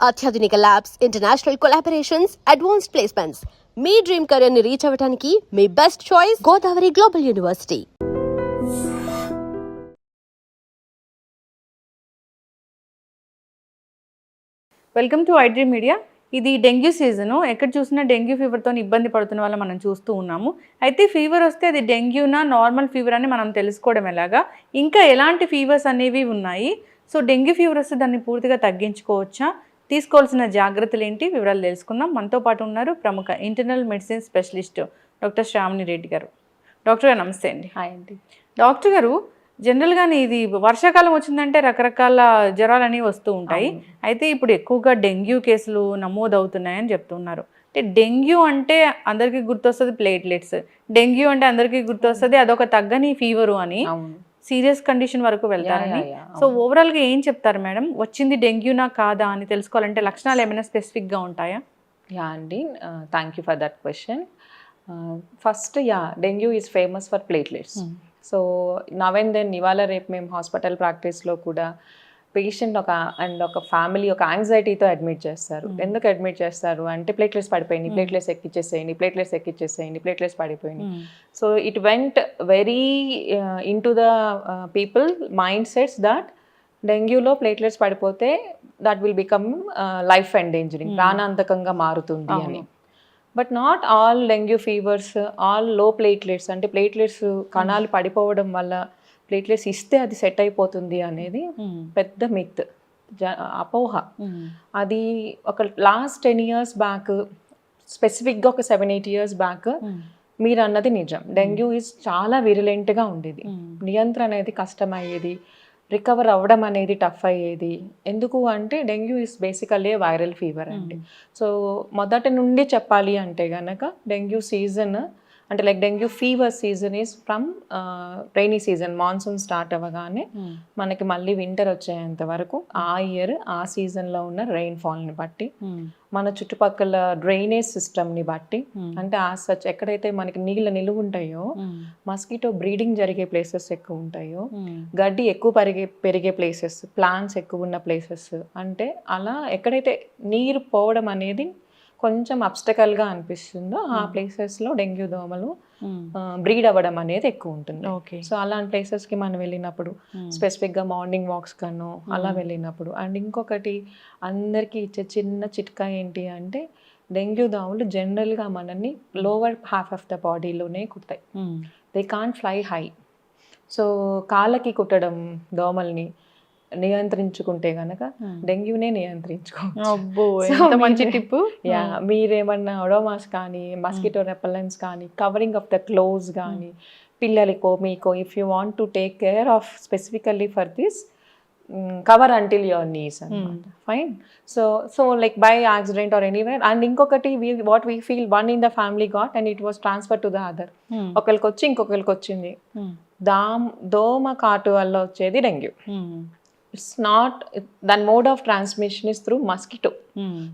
అత్యాధునిక labs, international collaborations, advanced placements. మీ dream career ని రీచ్ అవ్వడానికి మీ best choice Godavari global university. Welcome to iDream media. ఇది డెంగ్యూ సీజను. ఎక్కడ చూసినా డెంగ్యూ ఫీవర్తో ఇబ్బంది పడుతున్న వాళ్ళ మనం చూస్తూ ఉన్నాము. అయితే ఫీవర్ వస్తే అది డెంగ్యూనా నార్మల్ ఫీవర్ అని మనం తెలుసుకోవడం ఎలాగా, ఇంకా ఎలాంటి ఫీవర్స్ అనేవి ఉన్నాయి, సో డెంగ్యూ ఫీవర్ వస్తే దాన్ని పూర్తిగా తగ్గించుకోవచ్చా, తీసుకోవాల్సిన జాగ్రత్తలు ఏంటి, వివరాలు తెలుసుకుందాం. మనతో పాటు ఉన్నారు ప్రముఖ internal medicine specialist doctor Shravani Reddy గారు. డాక్టర్ గారు నమస్తే అండి. హాయ్ అండి. డాక్టర్ గారు, జనరల్గానే ఇది వర్షాకాలం వచ్చిందంటే రకరకాల జ్వరాలు అనేవి వస్తూ ఉంటాయి. అయితే ఇప్పుడు ఎక్కువగా డెంగ్యూ కేసులు నమోదవుతున్నాయని చెప్తున్నారు. అంటే డెంగ్యూ అంటే అందరికీ గుర్తొస్తుంది ప్లేట్లెట్స్, డెంగ్యూ అంటే అందరికీ గుర్తొస్తుంది అదొక తగ్గని ఫీవరు అని, సీరియస్ కండిషన్ వరకు వెళ్తారని. సో ఓవరాల్గా ఏం చెప్తారు మేడం, వచ్చింది డెంగ్యూనా కాదా అని తెలుసుకోవాలంటే లక్షణాలు ఏమైనా స్పెసిఫిక్గా ఉంటాయా? యా అండి, thank you for that question. First dengue is famous for platelets. So now and then ఇవాళ రేపు మేము హాస్పిటల్ ప్రాక్టీస్లో కూడా పేషెంట్ ఒక ఫ్యామిలీ ఒక యాంగ్జైటీతో అడ్మిట్ చేస్తారు. ఎందుకు అడ్మిట్ చేస్తారు అంటే ప్లేట్లెట్స్ పడిపోయినాయి, ప్లేట్లెట్స్ ఎక్కిచ్చేసేయండి, ప్లేట్లెట్స్ పడిపోయినాయి. So it went very into the people mind sets that డెంగ్యూలో ప్లేట్లెట్స్ పడిపోతే that will become life endangering, ప్రాణాంతకంగా మారుతుంది అని. But not all dengue fevers all low platelets, అంటే ప్లేట్లెట్స్ కణాలు పడిపోవడం వల్ల ప్లేట్లెట్స్ ఇస్తే అది సెట్ అయిపోతుంది అనేది పెద్ద మిత్, అపోహ. అది ఒక లాస్ట్ 10 years బ్యాక్, స్పెసిఫిక్గా ఒక 7-8 years బ్యాక్ మీరు అన్నది నిజం. డెంగ్యూ ఈజ్ చాలా విరులెంట్గా ఉండేది, నియంత్రణ అనేది కష్టమయ్యేది, రికవర్ అవ్వడం అనేది టఫ్ అయ్యేది. ఎందుకు అంటే dengue is basically viral fever అండి. సో మొదటి నుండి చెప్పాలి అంటే కనుక డెంగ్యూ సీజన్ అంటే like dengue fever season is from rainy season, monsoon start అవ్వగానే మనకి మళ్ళీ వింటర్ వచ్చేంత వరకు ఆ ఇయర్ ఆ సీజన్లో ఉన్న రెయిన్ఫాల్ని బట్టి, మన చుట్టుపక్కల డ్రైనేజ్ సిస్టమ్ని బట్టి, అంటే ఆ సచ్ ఎక్కడైతే మనకి నీళ్ళ నిలువ ఉంటాయో, మస్కిటో బ్రీడింగ్ జరిగే ప్లేసెస్ ఎక్కువ ఉంటాయో, గడ్డి ఎక్కువ పెరిగే ప్లేసెస్, ప్లాంట్స్ ఎక్కువ ఉన్న ప్లేసెస్, అంటే అలా ఎక్కడైతే నీరు పోవడం అనేది కొంచెం అబ్స్టకల్గా అనిపిస్తుందో ఆ ప్లేసెస్లో డెంగ్యూ దోమలు బ్రీడ్ అవ్వడం అనేది ఎక్కువ ఉంటుంది. సో అలాంటి ప్లేసెస్కి మనం వెళ్ళినప్పుడు, స్పెసిఫిక్గా మార్నింగ్ వాక్స్ కను అలా వెళ్ళినప్పుడు. అండ్ ఇంకొకటి అందరికీ ఇచ్చే చిన్న చిట్కా ఏంటి అంటే, డెంగ్యూ దోమలు జనరల్గా మనల్ని లోవర్ హాఫ్ ఆఫ్ ద బాడీలోనే కుడతాయి, they can't fly high. So కాళ్ళకి కుట్టడం దోమల్ని నియంత్రించుకుంటే గనక డెంగ్యూనే నియంత్రించుకోవచ్చు. మంచి టిప్. మీరేమన్నా ఒడోమాస్ కానీ, మస్కిటో రెపల్లెన్స్ కానీ, కవరింగ్ ఆఫ్ ద క్లోజ్ కానీ, పిల్లలకో మీకో if you want to take care of specifically for this, cover until your knees అనమాట. Fine. So like by accident or anywhere. And ఇంకొకటి what we feel one in the family got and it was transfer to the other. ఒకరికి వచ్చి ఇంకొకరికి వచ్చింది. దోమ కాటు వల్ల వచ్చేది dengue. It's not, that mode of transmission is through mosquito.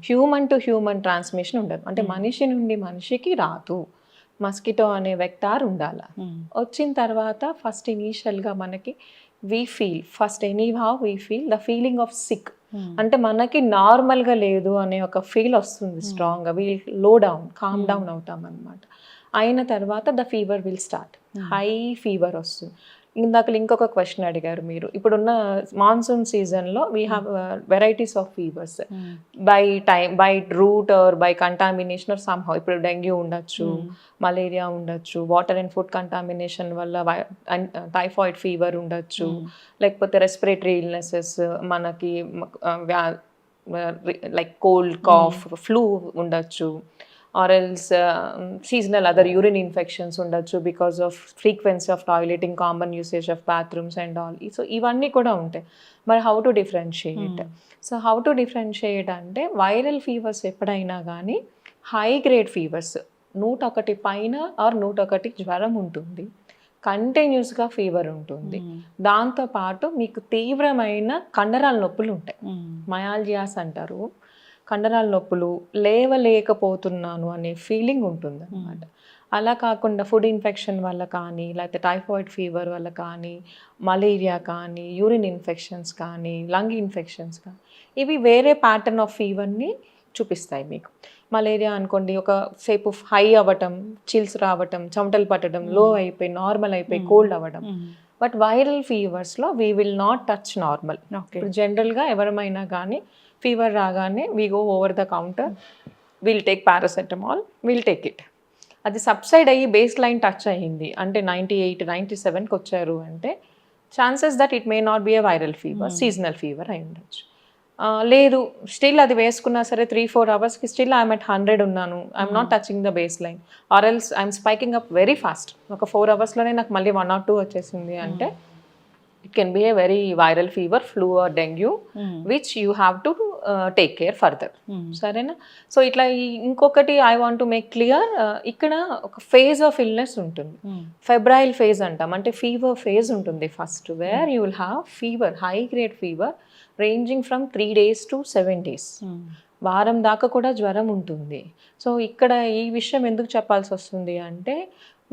Human to human transmission ఉండదు, అంటే మనిషి నుండి మనిషికి రాదు, మస్కిటో అనే వెక్టార్ ఉండాల. వచ్చిన తర్వాత ఫస్ట్ ఇనీషియల్గా మనకి we feel the feeling of sick, అంటే మనకి నార్మల్గా లేదు అనే ఒక ఫీల్ వస్తుంది స్ట్రాంగ్గా, వీల్ లో డౌన్, కామ్ డౌన్ అవుతాం అనమాట. అయిన తర్వాత the fever will start, high fever వస్తుంది. ఇందాక ఇంకొక క్వశ్చన్ అడిగారు మీరు, ఇప్పుడున్న మాన్సూన్ సీజన్లో we have varieties of fevers by route or by contamination or somehow. ఇప్పుడు డెంగ్యూ ఉండొచ్చు, మలేరియా ఉండొచ్చు, వాటర్ అండ్ ఫుడ్ కంటామినేషన్ వల్ల టైఫాయిడ్ ఫీవర్ ఉండొచ్చు, లేకపోతే రెస్పిరేటరీ ఇల్నెసెస్ మనకి లైక్ కోల్డ్, కాఫ్, ఫ్లూ ఉండొచ్చు, or else seasonal other urine infections ఉండొచ్చు because of frequency of toileting, common usage of bathrooms and all. So ఇవన్నీ కూడా ఉంటాయి. మరి how to differentiate? So how to differentiate అంటే, viral fevers ఎప్పుడైనా కానీ high grade fevers 101 పైన ఆర్ 101 జ్వరం ఉంటుంది, కంటిన్యూస్గా ఫీవర్ ఉంటుంది, దాంతోపాటు మీకు తీవ్రమైన కండరాల నొప్పులు ఉంటాయి, మయాల్జియాస్ అంటారు, కండరాల నొప్పులు, లేవలేకపోతున్నాను అనే ఫీలింగ్ ఉంటుంది అనమాట. అలా కాకుండా ఫుడ్ ఇన్ఫెక్షన్ వల్ల కానీ, లేకపోతే టైఫాయిడ్ ఫీవర్ వల్ల కానీ, మలేరియా కానీ, యూరిన్ ఇన్ఫెక్షన్స్ కానీ, లంగ్ ఇన్ఫెక్షన్స్ కానీ, ఇవి వేరే ప్యాటర్న్ ఆఫ్ ఫీవర్ని చూపిస్తాయి మీకు. మలేరియా అనుకోండి, ఒక సేపు హై అవ్వటం, చిల్స్ రావటం, చెమటలు పట్టడం, లో అయిపోయి నార్మల్ అయిపోయి కోల్డ్ అవ్వడం. బట్ వైరల్ ఫీవర్స్లో we will not touch normal. ఇప్పుడు జనరల్గా ఎవరమైనా కానీ ఫీవర్ రాగానే we go over the counter, will take paracetamol, will take it. అది సబ్సైడ్ అయ్యి బేస్ లైన్ టచ్ అయ్యింది అంటే 98, 97కి వచ్చారు అంటే chances that it may not be a viral fever, seasonal fever అయి ఉండొచ్చు. లేదు స్టిల్ అది వేసుకున్నా సరే 3-4 అవర్స్కి స్టిల్ ఐఎమ్ అట్ 100 ఉన్నాను, I'm not touching the base line, or else I'm spiking up very fast, ఒక 4 అవర్స్లోనే నాకు మళ్ళీ 1 or 2 వచ్చేసింది అంటే it can be a very viral fever, flu or dengue, which you have to take care further. సరేనా? So ఇట్లా ఇంకొకటి I want to make clear, ఇక్కడ ఒక ఫేజ్ ఆఫ్ ఇల్నెస్ ఉంటుంది, ఫెబ్రైల్ ఫేజ్ అంటాం, అంటే ఫీవర్ ఫేజ్ ఉంటుంది first, where you will have fever, high grade fever ranging from 3 days to 7 days, వారం దాకా కూడా జ్వరం ఉంటుంది. సో ఇక్కడ ఈ విషయం ఎందుకు చెప్పాల్సి వస్తుంది అంటే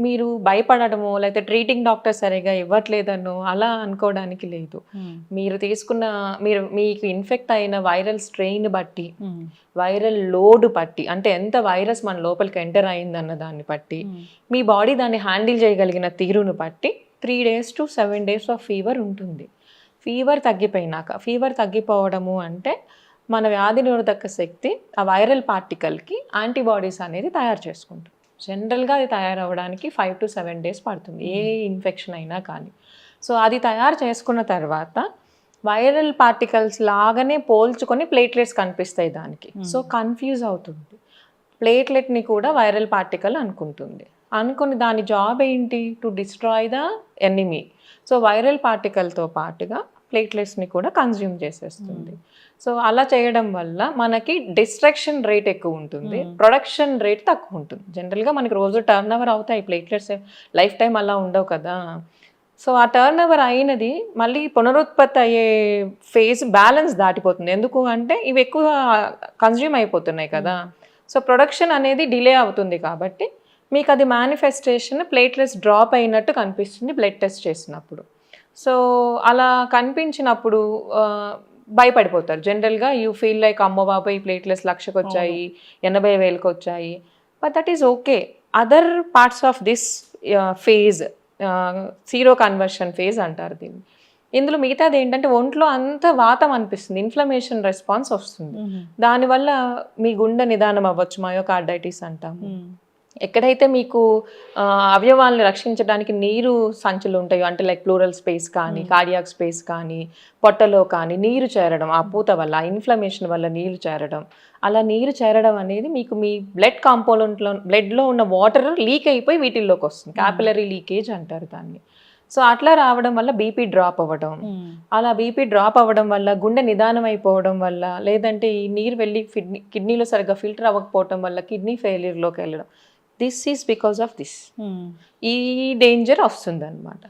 మీరు భయపడటమో లేకపోతే ట్రీటింగ్ డాక్టర్ సరిగా ఇవ్వట్లేదనో అలా అనుకోవడానికి లేదు. మీరు తీసుకున్న మీకు ఇన్ఫెక్ట్ అయిన వైరల్ స్ట్రెయిన్ బట్టి, వైరల్ లోడ్ బట్టి, అంటే ఎంత వైరస్ మన లోపలికి ఎంటర్ అయిందన్న దాన్ని బట్టి, మీ బాడీ దాన్ని హ్యాండిల్ చేయగలిగిన తీరును బట్టి 3 days to 7 days of fever ఉంటుంది. ఫీవర్ తగ్గిపోయినాక, ఫీవర్ తగ్గిపోవడము అంటే మన వ్యాధి నిరోధక శక్తి ఆ వైరల్ పార్టికల్కి యాంటీబాడీస్ అనేది తయారు చేసుకుంటుంది. జనరల్గా అది తయారవ్వడానికి 5 to 7 days పడుతుంది, ఏ ఇన్ఫెక్షన్ అయినా కానీ. సో అది తయారు చేసుకున్న తర్వాత వైరల్ పార్టికల్స్ లాగానే పోల్చుకొని ప్లేట్లెట్స్ కనిపిస్తాయి దానికి. సో కన్ఫ్యూజ్ అవుతుంది, ప్లేట్లెట్ని కూడా వైరల్ పార్టికల్ అనుకుంటుంది. అనుకుని దాని జాబ్ ఏంటి? To destroy the enemy. So viral పార్టికల్తో పాటుగా ప్లేట్లెట్స్ని కూడా కన్జ్యూమ్ చేసేస్తుంది. సో అలా చేయడం వల్ల మనకి డిస్ట్రక్షన్ రేట్ ఎక్కువ ఉంటుంది, ప్రొడక్షన్ రేట్ తక్కువ ఉంటుంది. జనరల్గా మనకి రోజు టర్న్ ఓవర్ అవుతాయి ప్లేట్లెట్స్, లైఫ్ టైం అలా ఉండవు కదా. సో ఆ టర్న్ ఓవర్ అయినది మళ్ళీ పునరుత్పత్తి అయ్యే ఫేజ్ బ్యాలెన్స్ దాటిపోతుంది. ఎందుకు అంటే ఇవి ఎక్కువ కన్జ్యూమ్ అయిపోతున్నాయి కదా. సో ప్రొడక్షన్ అనేది డిలే అవుతుంది కాబట్టి మీకు అది మేనిఫెస్టేషన్ ప్లేట్లెట్స్ డ్రాప్ అయినట్టు కనిపిస్తుంది బ్లడ్ టెస్ట్ చేసినప్పుడు. సో అలా కనిపించినప్పుడు భయపడిపోతారు జనరల్గా. యూ ఫీల్ లైక్ అమ్మో బాబాయ్ ప్లేట్లెట్స్ 1,00,000కి వచ్చాయి, 80,000కి వచ్చాయి. But that is okay. Other parts of this phase, zero conversion phase అంటారు దీన్ని. ఇందులో మిగతాది ఏంటంటే ఒంట్లో అంత వాతం అనిపిస్తుంది, ఇన్ఫ్లమేషన్ రెస్పాన్స్ వస్తుంది. దానివల్ల మీ గుండె నిదానం అవ్వచ్చు, మయోకార్డైటిస్ అంటాము. ఎక్కడైతే మీకు అవయవాలను రక్షించడానికి నీరు సంచులు ఉంటాయో, అంటే లైక్ ప్లూరల్ స్పేస్ కానీ, కార్డియాక్ స్పేస్ కానీ, పొట్టలో కానీ నీరు చేరడం, ఆ పూత వల్ల, ఆ ఇన్ఫ్లమేషన్ వల్ల నీరు చేరడం, అలా నీరు చేరడం అనేది మీకు మీ బ్లడ్ కాంపోనెంట్లో, బ్లడ్లో ఉన్న వాటర్ లీక్ అయిపోయి వీటిల్లోకి వస్తుంది, క్యాపిలరీ లీకేజ్ అంటారు దాన్ని. సో అట్లా రావడం వల్ల బీపీ డ్రాప్ అవ్వడం, అలా బీపీ డ్రాప్ అవ్వడం వల్ల గుండె నిదానం అయిపోవడం వల్ల, లేదంటే ఈ నీరు వెళ్ళి కిడ్నీలో సరిగ్గా ఫిల్టర్ అవ్వకపోవడం వల్ల కిడ్నీ ఫెయిల్యూర్లోకి వెళ్ళడం. This is because of this. ఈ డేంజర్ వస్తుంది అనమాట.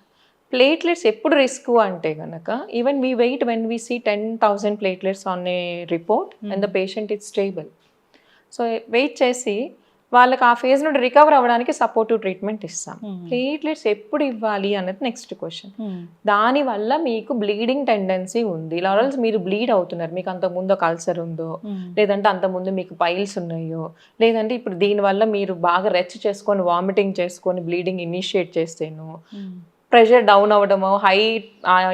ప్లేట్లెట్స్ ఎప్పుడు రిస్క్ అంటే కనుక, even we wait when we see 10,000 platelets on a report and the patient is stable. So wait చేసి వాళ్ళకి ఆ ఫేజ్ నుండి రికవర్ అవ్వడానికి సపోర్టివ్ ట్రీట్మెంట్ ఇస్తాం. ప్లేట్లెట్స్ ఎప్పుడు ఇవ్వాలి అన్నది నెక్స్ట్ క్వశ్చన్. దానివల్ల మీకు బ్లీడింగ్ టెండెన్సీ ఉంది, లారల్స్ మీరు బ్లీడ్ అవుతున్నారు, మీకు అంతకుముందు ఒక అల్సర్ ఉందో, లేదంటే అంతకుముందు మీకు పైల్స్ ఉన్నాయో, లేదంటే ఇప్పుడు దీనివల్ల మీరు బాగా రెచ్ చేసుకొని వామిటింగ్ చేసుకొని బ్లీడింగ్ ఇనిషియేట్ చేస్తేనో, ప్రెషర్ డౌన్ అవ్వడమో, హై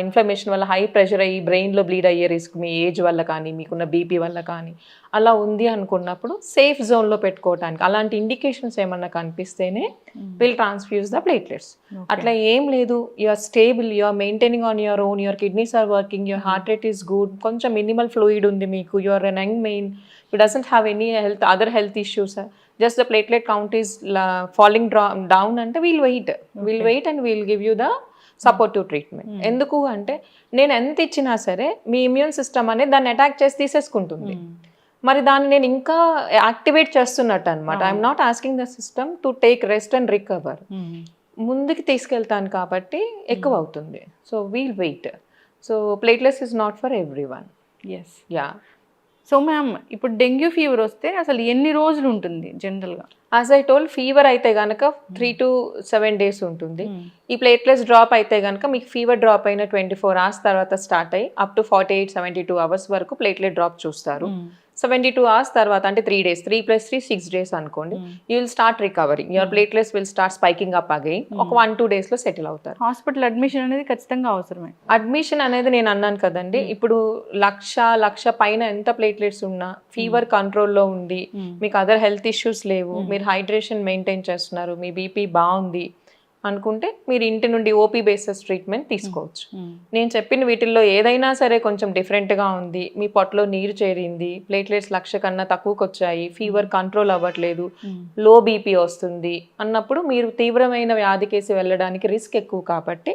ఇన్ఫ్లమేషన్ వల్ల హై ప్రెషర్ అయ్యి బ్రెయిన్లో బ్లీడ్ అయ్యే రిస్క్ మీ ఏజ్ వల్ల కానీ, మీకున్న బీపీ వల్ల కానీ అలా ఉంది అనుకున్నప్పుడు సేఫ్ జోన్లో పెట్టుకోవటానికి అలాంటి ఇండికేషన్స్ ఏమన్నా కనిపిస్తేనే విల్ ట్రాన్స్ఫ్యూజ్ ద ప్లేట్లెట్స్. అట్లా ఏం లేదు, you are stable, you are maintaining on your own, your kidneys are working, your heart rate is good, కొంచెం మినిమల్ ఫ్లూయిడ్ ఉంది మీకు, you are an young man, you doesn't have any other health issues, just the platelet count is falling down అంటే we'll wait and we'll give you the supportive treatment. ఎందుకు అంటే నేను ఎంత ఇచ్చినా సరే మీ ఇమ్యూన్ సిస్టమ్ అనేది దాన్ని అటాక్ చేసి తీసేసుకుంటుంది. మరి దాన్ని నేను ఇంకా యాక్టివేట్ చేస్తున్నట్టు అనమాట. I'm not asking the system to take rest and recover. ముందుకు తీసుకెళ్తాను కాబట్టి ఎక్కువ అవుతుంది. So we'll wait. So platelets is not for everyone. Yes. Yeah. So ma'am ఇప్పుడు డెంగ్యూ ఫీవర్ వస్తే అసలు ఎన్ని రోజులు ఉంటుంది జనరల్గా? యాజ్ ఐ టోల్, ఫీవర్ అయితే కనుక 3 to 7 days ఉంటుంది. ఈ ప్లేట్లెట్స్ డ్రాప్ అయితే కనుక మీకు ఫీవర్ డ్రాప్ అయిన 24 hours తర్వాత స్టార్ట్ అయ్యి అప్ టు 48-72 hours వరకు ప్లేట్లెట్ డ్రాప్ చూస్తారు. 72 hours తర్వాత అంటే 3 days, 3 + 3 6 days అనుకోండి, you will start recovering. Your platelets will start spiking up again. ఒక 1-2 days లో సెటిల్ అవుతారు. హాస్పిటల్ అడ్మిషన్ అనేది ఖచ్చితంగా అవసరమే. అడ్మిషన్ అనేది నేను అన్నాను కదండి, ఇప్పుడు లక్ష పైన ఎంత ప్లేట్లెట్స్ ఉన్నా, ఫీవర్ కంట్రోల్లో ఉంది, మీకు అదర్ హెల్త్ ఇష్యూస్ లేవు, మీరు హైడ్రేషన్ మెయింటైన్ చేస్తున్నారు, మీ బీపీ బాగుంది అనుకుంటే మీరు ఇంటి నుండి ఓపీ బేసిస్ ట్రీట్మెంట్ తీసుకోవచ్చు. నేను చెప్పిన వీటిల్లో ఏదైనా సరే కొంచెం డిఫరెంట్గా ఉంది, మీ పొట్టలో నీరు చేరింది, ప్లేట్లెట్స్ 1,00,000 కన్నా తక్కువకి వచ్చాయి, ఫీవర్ కంట్రోల్ అవ్వట్లేదు, లో బీపీ వస్తుంది అన్నప్పుడు మీరు తీవ్రమైన వ్యాధి కేసు వెళ్ళడానికి రిస్క్ ఎక్కువ. కాబట్టి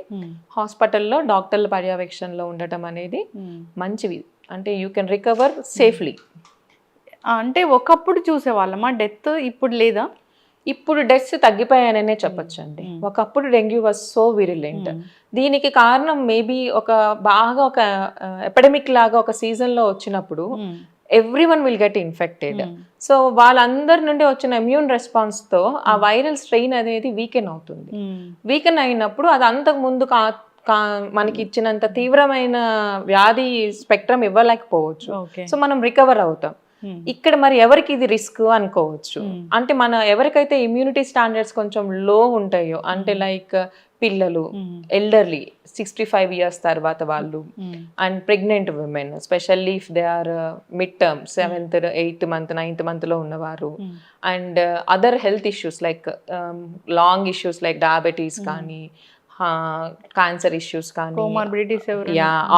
హాస్పిటల్లో డాక్టర్ల పర్యవేక్షణలో ఉండటం అనేది మంచిది. అంటే యూ కెన్ రికవర్ సేఫ్లీ. అంటే ఒకప్పుడు చూసేవాళ్ళమా డెత్, ఇప్పుడు లేదా? ఇప్పుడు డెత్స్ తగ్గిపోయాననే చెప్పొచ్చు అండి. ఒకప్పుడు డెంగ్యూ వాజ్ సో విరిలెంట్. దీనికి కారణం మేబీ ఒక ఎపిడమిక్ లాగా ఒక సీజన్ లో వచ్చినప్పుడు everyone will get infected. So వాళ్ళందరి నుండి వచ్చిన ఇమ్యూన్ రెస్పాన్స్ తో ఆ వైరల్ స్ట్రెయిన్ అనేది వీకెన్ అవుతుంది. వీకెన్ అయినప్పుడు అది అంతకు ముందు మనకి ఇచ్చినంత తీవ్రమైన వ్యాధి స్పెక్ట్రమ్ ఇవ్వలేకపోవచ్చు. సో మనం రికవర్ అవుతాం. ఇక్కడ మరి ఎవరికి ఇది రిస్క్ అనుకోవచ్చు. అంటే ఎవరికైతే ఇమ్యూనిటీ స్టాండర్డ్స్ కొంచెం లో ఉంటాయో, అంటే లైక్ పిల్లలు, ఎల్డర్లీ 65 years తర్వాత వాళ్ళు, and pregnant women, specially if they are mid term 7th, 8th month, 9th month లో ఉన్నవారు, and other health issues like lung issues like diabetes కానీ, క్యాన్సర్ ఇష్యూస్ కానీ,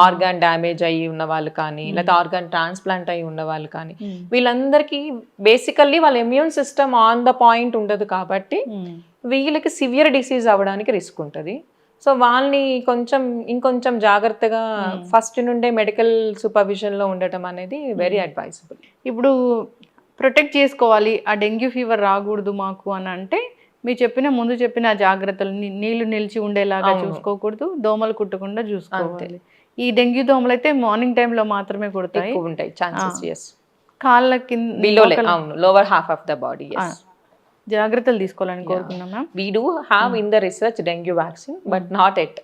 ఆర్గాన్ డ్యామేజ్ అయ్యి ఉన్న వాళ్ళు కానీ, లేదా ఆర్గాన్ ట్రాన్స్ప్లాంట్ అయ్యి ఉన్న వాళ్ళు కానీ, వీళ్ళందరికీ బేసికల్లీ వాళ్ళ immune system on the point ఉండదు కాబట్టి వీళ్ళకి సివియర్ డిసీజ్ అవ్వడానికి రిస్క్ ఉంటుంది. సో వాళ్ళని ఇంకొంచెం జాగ్రత్తగా ఫస్ట్ నుండే మెడికల్ సూపర్విజన్లో ఉండటం అనేది వెరీ అడ్వైజబుల్. ఇప్పుడు ప్రొటెక్ట్ చేసుకోవాలి, ఆ డెంగ్యూ ఫీవర్ రాకూడదు మాకు అని అంటే మీరు ముందు చెప్పిన జాగ్రత్తలు, నీళ్లు నిలిచి ఉండేలాగా చూసుకోకూడదు, దోమలు కుట్టకుండా చూసుకోవాలి. ఈ డెంగ్యూ దోమలు అయితే మార్నింగ్ టైంలో మాత్రమే కుడతాయి, ఉంటాయి ఛాన్సెస్. కాళ్ళ కింద lower half of the body జాగ్రత్తలు తీసుకోవాలని కోరుకున్నాం ma'am. We do have in the research dengue vaccine, but not yet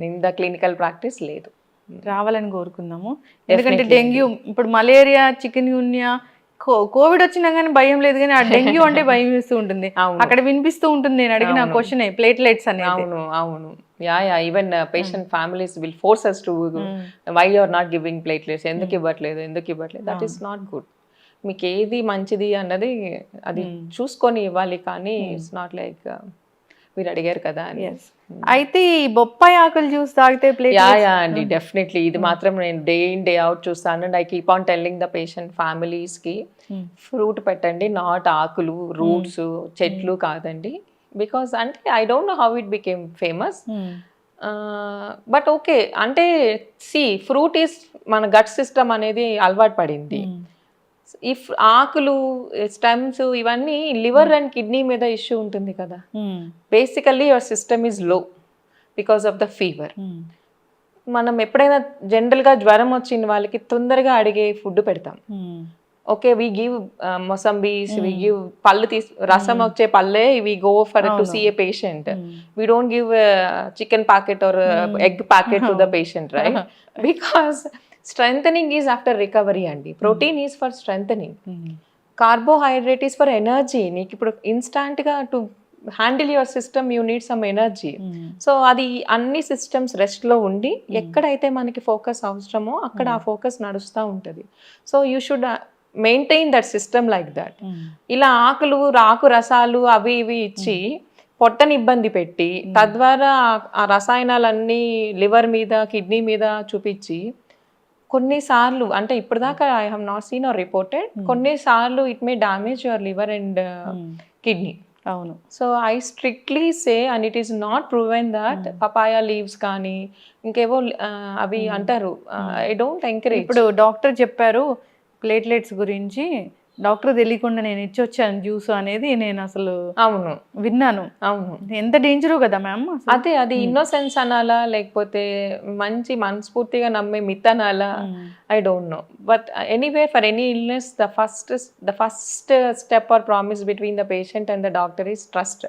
in the clinical practice లేదు. రావాలని కోరుకుందాము. ఎందుకంటే డెంగ్యూ, ఇప్పుడు మలేరియా, చికెన్ గున్యా, కోవిడ్ వచ్చినా కానీ భయం లేదు, కానీ ఆ డెంగ్యూ అంటే భయం వేస్తూ ఉంటుంది. అక్కడ వినిపిస్తూ ఉంటుంది నేను అడిగిన క్వశ్చన్, ప్లేట్లెట్స్ అనేది. అవును. Even patient families will force us to why you are not giving platelets, ఎందుకు ఇవ్వట్లేదు. That is not good. మీకు ఏది మంచిది అన్నది అది చూసుకొని ఇవ్వాలి, కానీ ఇట్స్ నాట్ లైక్ మీరు అడిగారు కదా అని. అయితే ఈ బొప్పాయి ఆకులు జ్యూస్ తాగితే అండి డెఫినెట్లీ ఇది మాత్రం నేను డే ఇన్ డే అవుట్ చూస్తాను. And I keep on telling the patient families కి ఫ్రూట్ పెట్టండి, నాట్ ఆకులు, రూట్స్, చెట్లు కాదండి. బికాస్ అంటే I don't know how it became famous, but okay. అంటే ఫ్రూట్ ఈస్ మన గట్ సిస్టమ్ అనేది అలవాటు పడింది. ఇఫ్ ఆకులు, స్టెమ్స్ ఇవన్నీ లివర్ అండ్ కిడ్నీ మీద ఇష్యూ ఉంటుంది కదా. Basically your system is low because of the fever. మనం ఎప్పుడైనా జనరల్గా జ్వరం వచ్చిన వాళ్ళకి తొందరగా అడిగే ఫుడ్ పెడతాం. Okay, we give mosambis, we give పళ్ళు రసం వచ్చే పళ్ళే we go for to see a patient. We don't give chicken packet or egg packet to the patient, right? Because strengthening is after recovery అండి. Protein is for strengthening, carbohydrate is for energy. నీకు ఇప్పుడు ఇన్స్టాంట్గా to handle your system you need some energy. So అది అన్ని systems రెస్ట్లో ఉండి ఎక్కడైతే మనకి focus అవసరమో అక్కడ ఆ ఫోకస్ నడుస్తూ ఉంటుంది. So you should maintain that system like that. ఇలా ఆకు రసాలు అవి ఇవి ఇచ్చి పొట్టని ఇబ్బంది పెట్టి తద్వారా ఆ రసాయనాలన్నీ లివర్ మీద, కిడ్నీ మీద చూపించి కొన్నిసార్లు, అంటే ఇప్పటిదాకా I have not seen or reported, కొన్నిసార్లు it may damage your liver and kidney. అవును. So I strictly say, and it is not proven that papaya leaves కానీ ఇంకేవో అవి అంటారు, ఐ డోంట్ ఎంకరేజ్. ఇప్పుడు డాక్టర్ చెప్పారు ప్లేట్లెట్స్ గురించి, డాక్టర్ తెలియకుండా నేను ఇచ్చొచ్చాను జ్యూస్ అనేది నేను అసలు అవును విన్నాను. అవును ఎంత డేంజరో కదా మ్యామ్. అదే అది ఇన్నోసెన్స్ అనాలా లేకపోతే మంచి మనస్ఫూర్తిగా నమ్మే మిత్ అనాలా I don't know but anyway for any illness the first step or promise between the patient and the doctor is trust.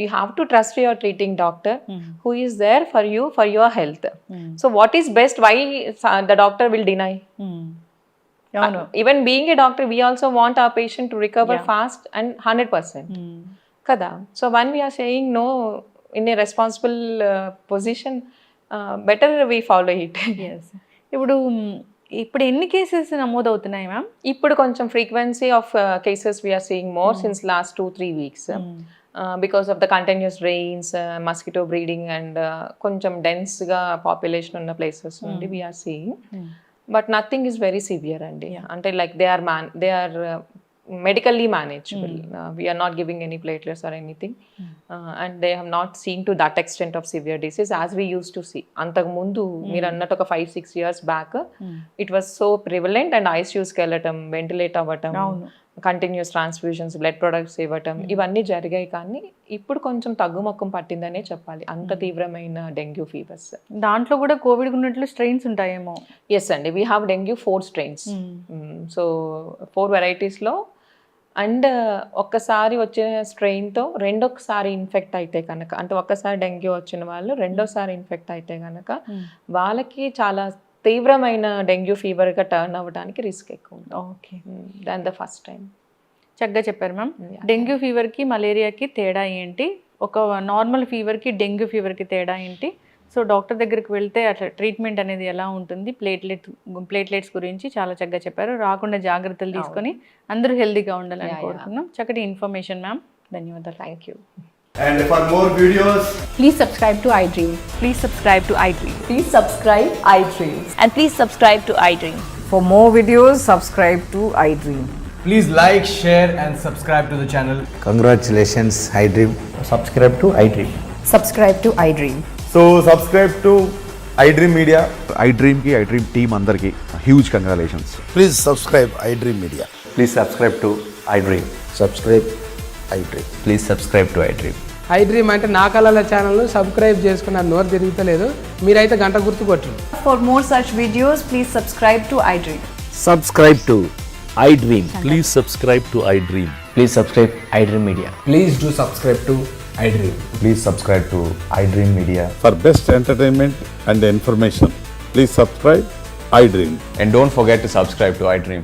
You have to trust your treating doctor who is there for you for your health. So what is best, why the doctor will deny? అవును. Even being a doctor, we also want our patient to recover fast and 100%. Kada. So when we are saying no in a responsible position, better we follow it. Yes. ఇప్పుడు ఎన్ని cases నమోదవుతున్నాయి ma'am? ఇప్పుడు కొంచెం frequency of cases we're seeing more since last 2-3 weeks. Because of the continuous rains, mosquito breeding and కొంచెం డెన్స్గా population ఉన్న places నుండి we're seeing. But nothing is very severe అండి. అంటే like they are medically manageable. We are not giving any platelets or anything. And they have not seen to that extent of severe disease as we used to see. అంతకు ముందు మీరు అన్నట్టు ఒక 5-6 years back it was so prevalent and ICUs కెళ్ళటం, ventilate అవ్వటం, continuous transfusions, blood products ఇవ్వటం ఇవన్నీ జరిగాయి. కానీ ఇప్పుడు కొంచెం తగ్గుముఖం పట్టిందనే చెప్పాలి, అంత తీవ్రమైన డెంగ్యూ ఫీవర్స్. దాంట్లో కూడా కోవిడ్ ఉన్నట్లు స్ట్రెయిన్స్ ఉంటాయేమో? ఎస్ అండి, we have dengue 4 strains. So 4 varieties-లో అండ్ ఒక్కసారి వచ్చిన స్ట్రెయిన్తో రెండొకసారి ఇన్ఫెక్ట్ అయితే కనుక, అంటే ఒక్కసారి డెంగ్యూ వచ్చిన వాళ్ళు రెండోసారి ఇన్ఫెక్ట్ అయితే కనుక వాళ్ళకి చాలా తీవ్రమైన డెంగ్యూ ఫీవర్గా టర్న్ అవ్వడానికి రిస్క్ ఎక్కువ ఉంది. Okay, than the first time. చక్కగా చెప్పారు మ్యామ్. డెంగ్యూ ఫీవర్కి మలేరియాకి తేడా ఏంటి, ఒక నార్మల్ ఫీవర్కి డెంగ్యూ ఫీవర్కి తేడా ఏంటి, సో డాక్టర్ దగ్గరికి వెళ్తే అట్లా ట్రీట్మెంట్ అనేది ఎలా ఉంటుంది, ప్లేట్లెట్స్ గురించి చాలా చక్కగా చెప్పారు. రాకుండా జాగ్రత్తలు తీసుకొని అందరూ హెల్తీగా ఉండాలని కోరుకున్నాం. చక్కటి ఇన్ఫర్మేషన్ మ్యామ్, ధన్యవాదాలు. Thank you. And for more videos, Please subscribe to iDream. Please subscribe to iDream. Please subscribe iDream. And please subscribe to iDream. For more videos, subscribe to iDream. please like, share and subscribe to the channel. Congratulations, iDream. Subscribe to iDream. Subscribe to iDream. So subscribe to iDream Media. iDream ki iDream team andarki huge congratulations. Please subscribe iDream Media. Please subscribe to iDream. Subscribe iDream. Please subscribe to iDream. iDream అంటే నా కళల channel subscribe చేసుకున్న నోరు తిరుగుతలేదు, మీరైతే గంట గుర్తు కొట్టండి. For more such videos, please subscribe to iDream. Subscribe to iDream. Please subscribe to iDream. Please subscribe iDream Media. Please do subscribe to iDream. Please subscribe to iDream Media. For best entertainment and information, please subscribe iDream. And don't forget to subscribe to iDream.